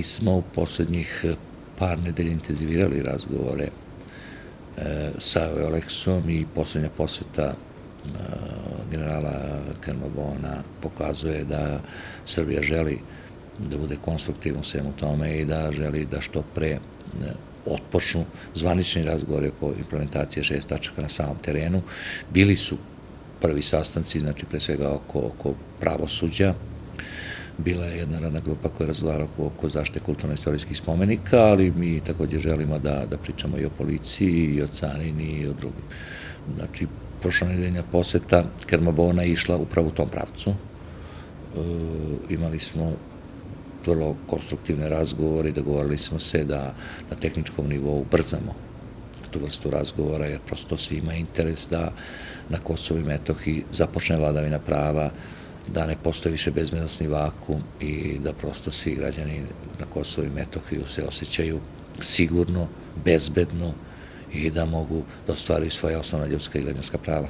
smo u poslednjih par nedelja intenzivirali razgovore sa Eulexom i poslednja poseta generala Kermabona pokazuje da Srbija želi da bude konstruktivna u svemu tome i da želi da što pre otpočnu zvanični razgovori oko implementacije 6 tačaka na samom terenu. Bili su prvi sastanci, znači pre svega oko pravosuđa. Bila je jedna radna grupa koja je razgovarala oko zaštite kulturno-istorijskih spomenika, ali mi takođe želimo da pričamo i o policiji, i o carini, i o drugim. Znači, prošla nedeljna poseta Kermabona je išla upravo u tom pravcu. Imali smo vrlo konstruktivne razgovore i dogovorili smo se da na tehničkom nivou ubrzamo tu vrstu razgovora, jer prosto svi ima interes da na Kosovu i Metohiji započne vladavina prava, da ne postoji više bezbednosni vakum i da prosto svi građani na Kosovu i Metohiju se osjećaju sigurno, bezbedno i da mogu da ostvaruju svoje osnovna ljudska i građanska prava.